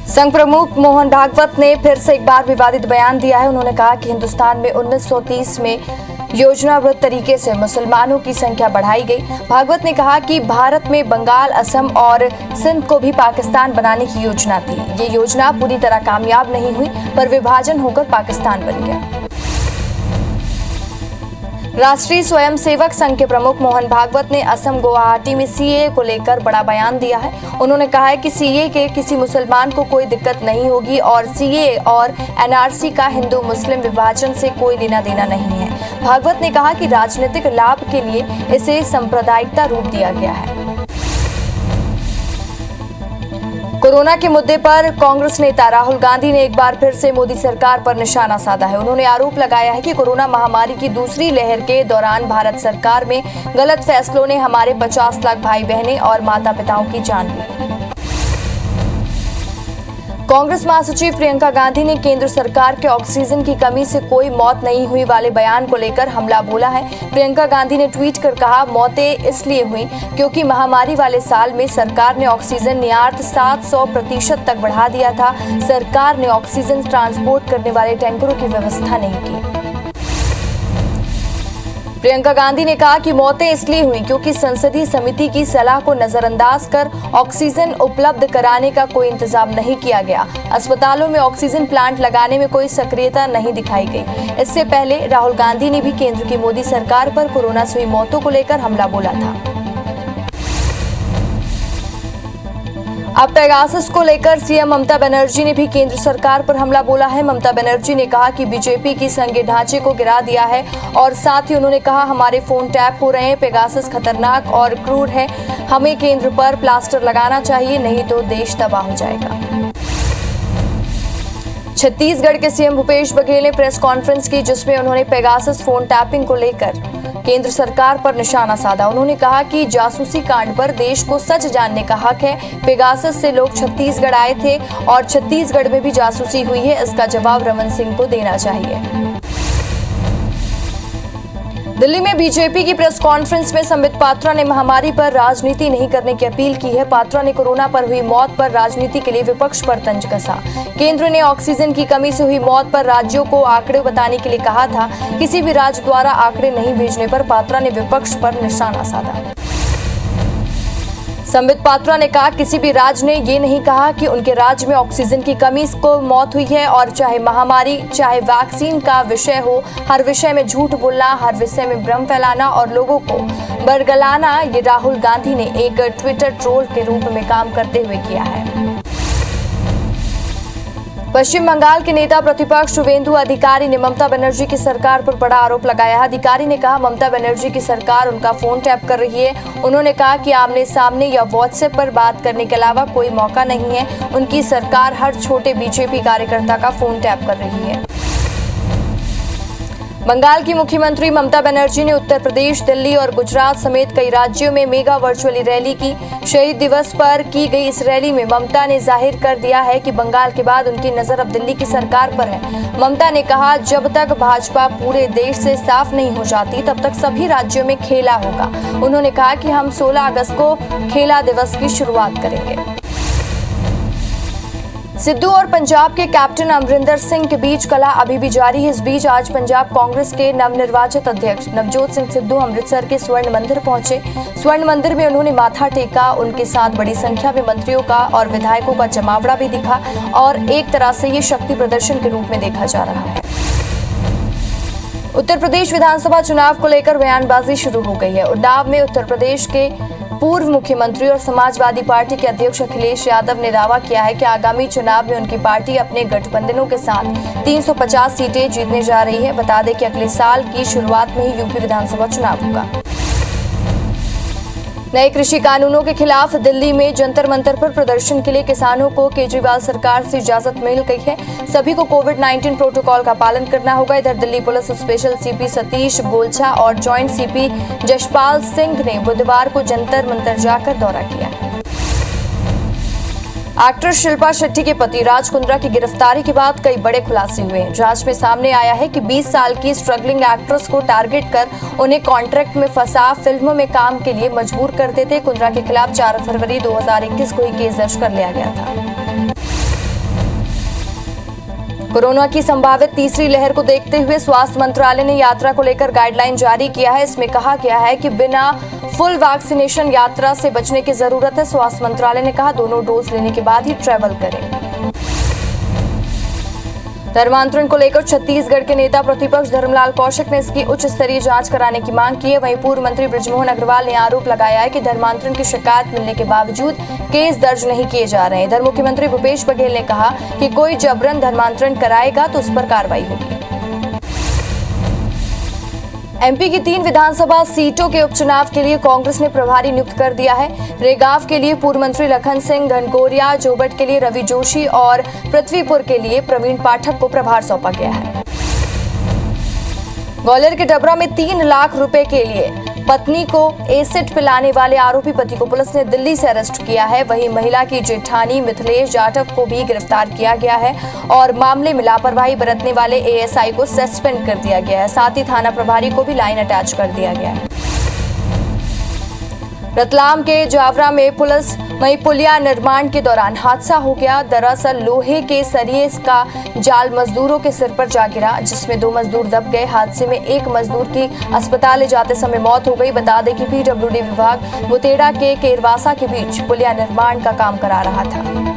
संघ प्रमुख मोहन भागवत ने फिर से एक बार विवादित बयान दिया है। उन्होंने कहा कि हिंदुस्तान में 1930 में योजनाबद्ध तरीके से मुसलमानों की संख्या बढ़ाई गई। भागवत ने कहा कि भारत में बंगाल, असम और सिंध को भी पाकिस्तान बनाने की योजना थी। ये योजना पूरी तरह कामयाब नहीं हुई, पर विभाजन होकर पाकिस्तान बन गया। राष्ट्रीय स्वयंसेवक संघ के प्रमुख मोहन भागवत ने असम गुवाहाटी में सीएए को लेकर बड़ा बयान दिया है। उन्होंने कहा है कि सीएए के किसी मुसलमान को कोई दिक्कत नहीं होगी और सीएए और एनआरसी का हिंदू मुस्लिम विभाजन से कोई लेना देना नहीं है। भागवत ने कहा कि राजनीतिक लाभ के लिए इसे सांप्रदायिकता रूप दिया गया है। कोरोना के मुद्दे पर कांग्रेस नेता राहुल गांधी ने एक बार फिर से मोदी सरकार पर निशाना साधा है। उन्होंने आरोप लगाया है कि कोरोना महामारी की दूसरी लहर के दौरान भारत सरकार में गलत फैसलों ने हमारे 50 लाख भाई बहनें और माता पिताओं की जान ली। कांग्रेस महासचिव प्रियंका गांधी ने केंद्र सरकार के ऑक्सीजन की कमी से कोई मौत नहीं हुई वाले बयान को लेकर हमला बोला है। प्रियंका गांधी ने ट्वीट कर कहा, मौतें इसलिए हुई क्योंकि महामारी वाले साल में सरकार ने ऑक्सीजन निर्यात 700% तक बढ़ा दिया था। सरकार ने ऑक्सीजन ट्रांसपोर्ट करने वाले टैंकरों की व्यवस्था नहीं की। प्रियंका गांधी ने कहा कि मौतें इसलिए हुई क्योंकि संसदीय समिति की सलाह को नजरअंदाज कर ऑक्सीजन उपलब्ध कराने का कोई इंतजाम नहीं किया गया। अस्पतालों में ऑक्सीजन प्लांट लगाने में कोई सक्रियता नहीं दिखाई गई। इससे पहले राहुल गांधी ने भी केंद्र की मोदी सरकार पर कोरोना से हुई मौतों को लेकर हमला बोला था। अब पेगासस को लेकर सीएम ममता बनर्जी ने भी केंद्र सरकार पर हमला बोला है। ममता बनर्जी ने कहा कि बीजेपी की संघीय ढांचे को गिरा दिया है और साथ ही उन्होंने कहा हमारे फोन टैप हो रहे हैं। पेगासस खतरनाक और क्रूर है। हमें केंद्र पर प्लास्टर लगाना चाहिए, नहीं तो देश तबाह हो जाएगा। छत्तीसगढ़ के सीएम भूपेश बघेल ने प्रेस कॉन्फ्रेंस की, जिसमें उन्होंने पेगासस फोन टैपिंग को लेकर केंद्र सरकार पर निशाना साधा। उन्होंने कहा कि जासूसी कांड पर देश को सच जानने का हक है। पेगासस से लोग छत्तीसगढ़ आए थे और छत्तीसगढ़ में भी जासूसी हुई है। इसका जवाब रमन सिंह को देना चाहिए। दिल्ली में बीजेपी की प्रेस कॉन्फ्रेंस में संबित पात्रा ने महामारी पर राजनीति नहीं करने की अपील की है। पात्रा ने कोरोना पर हुई मौत पर राजनीति के लिए विपक्ष पर तंज कसा। केंद्र ने ऑक्सीजन की कमी से हुई मौत पर राज्यों को आंकड़े बताने के लिए कहा था। किसी भी राज्य द्वारा आंकड़े नहीं भेजने पर पात्रा ने विपक्ष पर निशाना साधा। संबित पात्रा ने कहा किसी भी राज्य ने ये नहीं कहा कि उनके राज्य में ऑक्सीजन की कमी को मौत हुई है। और चाहे महामारी, चाहे वैक्सीन का विषय हो, हर विषय में झूठ बोलना, हर विषय में भ्रम फैलाना और लोगों को बरगलाना, ये राहुल गांधी ने एक ट्विटर ट्रोल के रूप में काम करते हुए किया है। पश्चिम बंगाल के नेता प्रतिपक्ष शुवेंदु अधिकारी ने ममता बनर्जी की सरकार पर बड़ा आरोप लगाया है। अधिकारी ने कहा ममता बनर्जी की सरकार उनका फोन टैप कर रही है। उन्होंने कहा कि आमने सामने या व्हाट्सएप पर बात करने के अलावा कोई मौका नहीं है। उनकी सरकार हर छोटे बीजेपी कार्यकर्ता का फोन टैप कर रही है। बंगाल की मुख्यमंत्री ममता बनर्जी ने उत्तर प्रदेश, दिल्ली और गुजरात समेत कई राज्यों में मेगा वर्चुअली रैली की। शहीद दिवस पर की गई इस रैली में ममता ने जाहिर कर दिया है कि बंगाल के बाद उनकी नजर अब दिल्ली की सरकार पर है। ममता ने कहा जब तक भाजपा पूरे देश से साफ नहीं हो जाती तब तक सभी राज्यों में खेला होगा। उन्होंने कहा कि हम 16 अगस्त को खेला दिवस की शुरुआत करेंगे। सिद्धू और पंजाब के कैप्टन अमरिंदर सिंह के बीच कला अभी भी जारी है। इस बीच आज पंजाब कांग्रेस के नवनिर्वाचित अध्यक्ष नवजोत सिंह सिद्धू अमृतसर के स्वर्ण मंदिर पहुंचे। स्वर्ण मंदिर में उन्होंने माथा टेका। उनके साथ बड़ी संख्या में मंत्रियों का और विधायकों का जमावड़ा भी दिखा और एक तरह से ये शक्ति प्रदर्शन के रूप में देखा जा रहा है। उत्तर प्रदेश विधानसभा चुनाव को लेकर बयानबाजी शुरू हो गई है। उन्नाव में उत्तर प्रदेश के पूर्व मुख्यमंत्री और समाजवादी पार्टी के अध्यक्ष अखिलेश यादव ने दावा किया है कि आगामी चुनाव में उनकी पार्टी अपने गठबंधनों के साथ 350 सीटें जीतने जा रही है। बता दें कि अगले साल की शुरुआत में ही यूपी विधानसभा चुनाव होगा। नए कृषि कानूनों के खिलाफ दिल्ली में जंतर मंतर पर प्रदर्शन के लिए किसानों को केजरीवाल सरकार से इजाजत मिल गई है। सभी को कोविड-19 प्रोटोकॉल का पालन करना होगा। इधर Delhi police special CP Satish Golchha और जॉइंट सीपी जशपाल सिंह ने बुधवार को जंतर मंतर जाकर दौरा किया। एक्ट्रेस शिल्पा शेट्टी के पति राज कुंद्रा की गिरफ्तारी के बाद कई बड़े खुलासे हुए हैं। जांच में सामने आया है कि 20 साल की स्ट्रगलिंग एक्ट्रेस को टारगेट कर उन्हें कॉन्ट्रैक्ट में फंसा फिल्मों में काम के लिए मजबूर करते थे। कुंद्रा के खिलाफ 4 फरवरी 2021 को ही केस दर्ज कर लिया गया था। कोरोना की संभावित तीसरी लहर को देखते हुए स्वास्थ्य मंत्रालय ने यात्रा को लेकर गाइडलाइन जारी किया है। इसमें कहा गया है कि बिना फुल वैक्सीनेशन यात्रा से बचने की जरूरत है। स्वास्थ्य मंत्रालय ने कहा दोनों डोज लेने के बाद ही ट्रैवल करें। धर्मांतरण को लेकर छत्तीसगढ़ के नेता प्रतिपक्ष धर्मलाल कौशिक ने इसकी उच्च स्तरीय जांच कराने की मांग की है। वहीं पूर्व मंत्री बृजमोहन अग्रवाल ने आरोप लगाया है कि धर्मांतरण की शिकायत मिलने के बावजूद केस दर्ज नहीं किए जा रहे हैं। इधर मुख्यमंत्री भूपेश बघेल ने कहा कि कोई जबरन धर्मांतरण कराएगा तो उस पर कार्रवाई होगी। एमपी की 3 विधानसभा सीटों के उपचुनाव के लिए कांग्रेस ने प्रभारी नियुक्त कर दिया है। रेगांव के लिए पूर्व मंत्री लखन सिंह घनघोरिया, जोबट के लिए रवि जोशी और पृथ्वीपुर के लिए प्रवीण पाठक को प्रभार सौंपा गया है। ग्वालियर के डबरा में 3 लाख रुपए के लिए पत्नी को एसिड पिलाने वाले आरोपी पति को पुलिस ने दिल्ली से अरेस्ट किया है। वहीं महिला की जेठानी मिथिलेश जाटव को भी गिरफ्तार किया गया है और मामले में लापरवाही बरतने वाले एएसआई को सस्पेंड कर दिया गया है। साथ ही थाना प्रभारी को भी लाइन अटैच कर दिया गया है। रतलाम के जावरा में पुलिस पुलिया निर्माण के दौरान हादसा हो गया। दरअसल लोहे के सरिये का जाल मजदूरों के सिर पर जा गिरा, जिसमें 2 मजदूर दब गए। हादसे में एक मजदूर की अस्पताल ले जाते समय मौत हो गई। बता दें कि पीडब्ल्यूडी विभाग मुतेड़ा के केरवासा के बीच पुलिया निर्माण का काम करा रहा था।